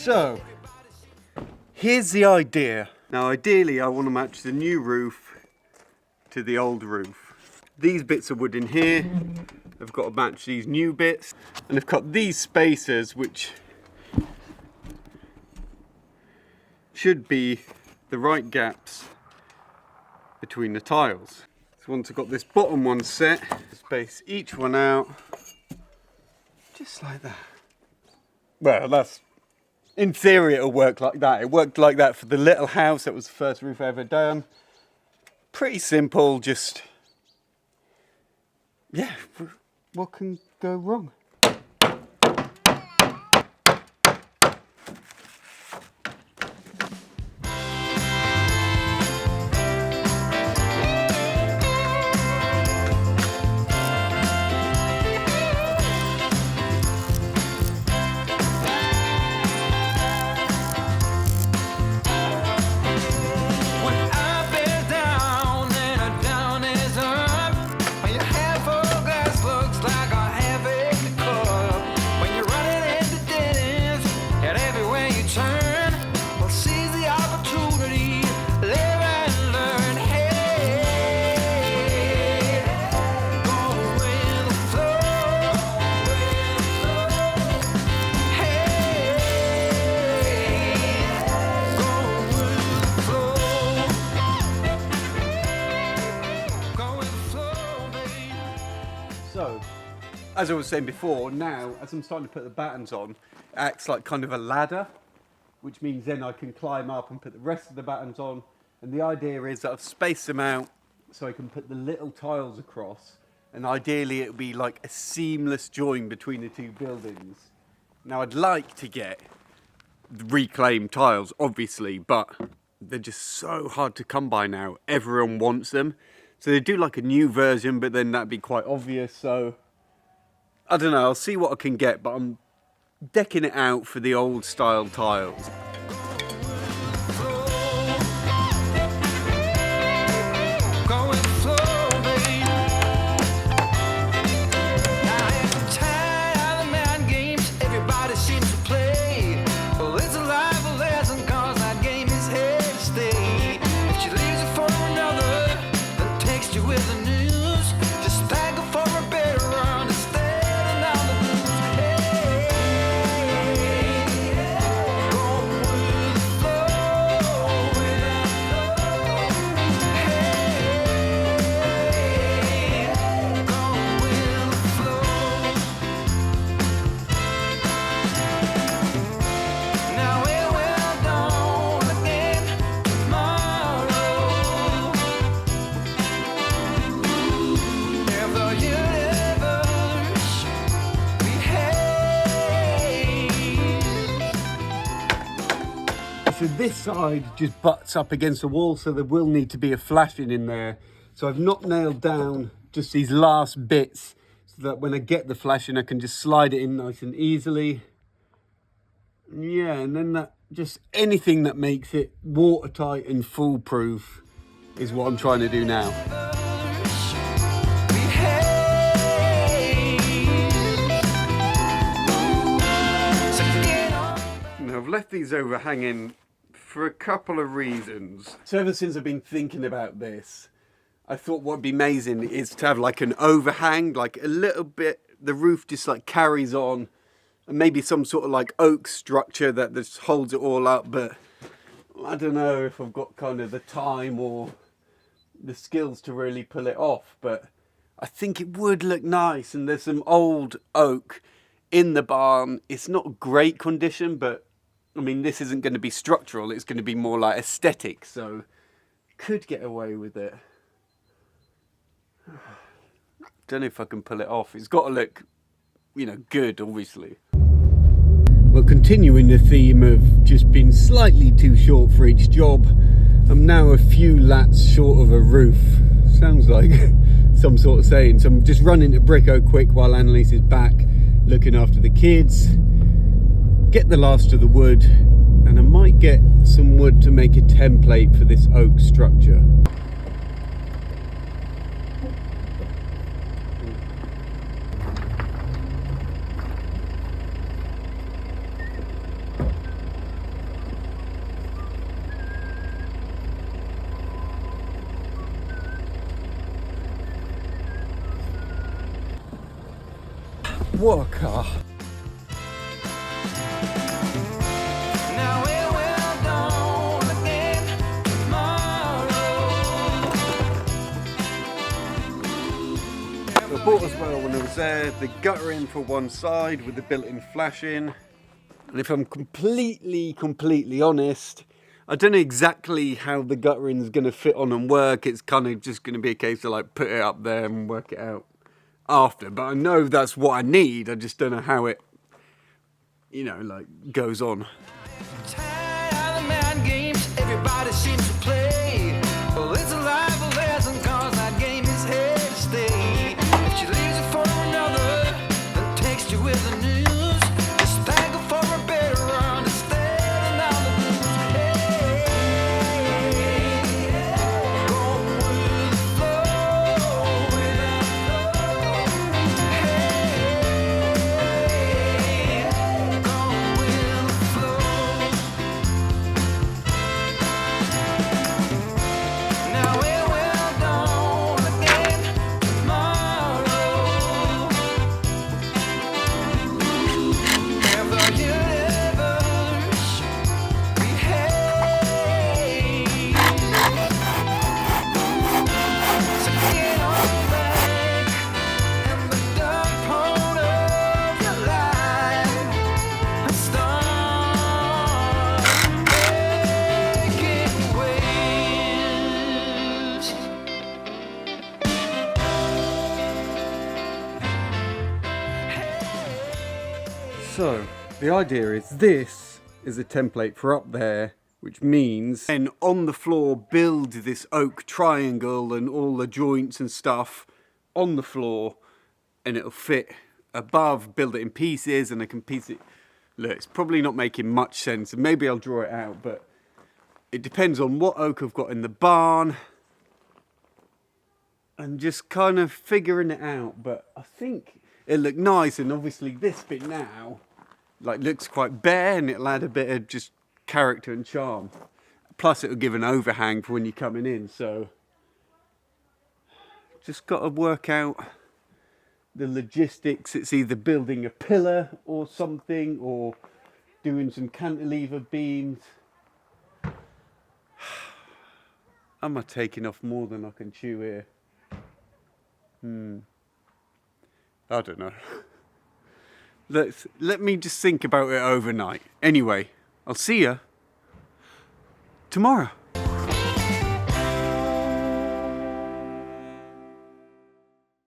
So, here's the idea. Now ideally I want to match the new roof to the old roof. These bits of wood in here, I've got to match these new bits. And I've got these spacers which should be the right gaps between the tiles. So once I've got this bottom one set, space each one out, just like that. Well, that's, in theory it'll work like that. It worked like that for the little house. That was the first roof I ever done. Pretty simple, just, yeah, what can go wrong? So, as I was saying before, now as I'm starting to put the battens on, it acts like kind of a ladder, which means then I can climb up and put the rest of the battens on. And the idea is that I've spaced them out so I can put the little tiles across, and ideally it'll be like a seamless join between the two buildings. Now I'd like to get reclaimed tiles, obviously, but they're just so hard to come by now. Everyone wants them. So they do like a new version, but then that'd be quite obvious. So I don't know, I'll see what I can get, but I'm decking it out for the old style tiles. So this side just butts up against the wall, so there will need to be a flashing in there. So I've not nailed down just these last bits so that when I get the flashing I can just slide it in nice and easily. Yeah, and then that, just anything that makes it watertight and foolproof is what I'm trying to do now. Now I've left these overhanging for a couple of reasons. So ever since I've been thinking about this, I thought what would be amazing is to have like an overhang, like a little bit, the roof just like carries on, and maybe some sort of like oak structure that just holds it all up. But I don't know if I've got kind of the time or the skills to really pull it off, but I think it would look nice. And there's some old oak in the barn. It's not great condition, but I mean, this isn't going to be structural, it's going to be more like aesthetic, so could get away with it. Don't know if I can pull it off. It's got to look, you know, good, obviously. Well, continuing the theme of just being slightly too short for each job, I'm now a few lats short of a roof. Sounds like some sort of saying. So I'm just running to Brico quick while Annalise is back, looking after the kids. Get the last of the wood, and I might get some wood to make a template for this oak structure. What a car. I bought as well when I was there the guttering for one side with the built-in flashing. And if I'm completely honest, I don't know exactly how the guttering is going to fit on and work. It's kind of just going to be a case of like put it up there and work it out after. But I know that's what I need. I just don't know how it, you know, like goes on. Everybody seems to play. Well, it's a life lesson, cause that game is here to stay. If she leaves it for another, then text you with the news. Just thank her for a better understanding on the blues. Hey, go with the flow, with the flow. Hey, go with the flow. So, the idea is this is a template for up there, which means then on the floor build this oak triangle and all the joints and stuff on the floor, and it'll fit above, build it in pieces, and I can piece it. Look, it's probably not making much sense, and maybe I'll draw it out, but it depends on what oak I've got in the barn and just kind of figuring it out. But I think it'll look nice, and obviously this bit now like looks quite bare, and it'll add a bit of just character and charm. Plus it'll give an overhang for when you're coming in, so just got to work out the logistics. It's either building a pillar or something, or doing some cantilever beams. Am I taking off more than I can chew here? I don't know. Let me just think about it overnight. Anyway, I'll see you tomorrow.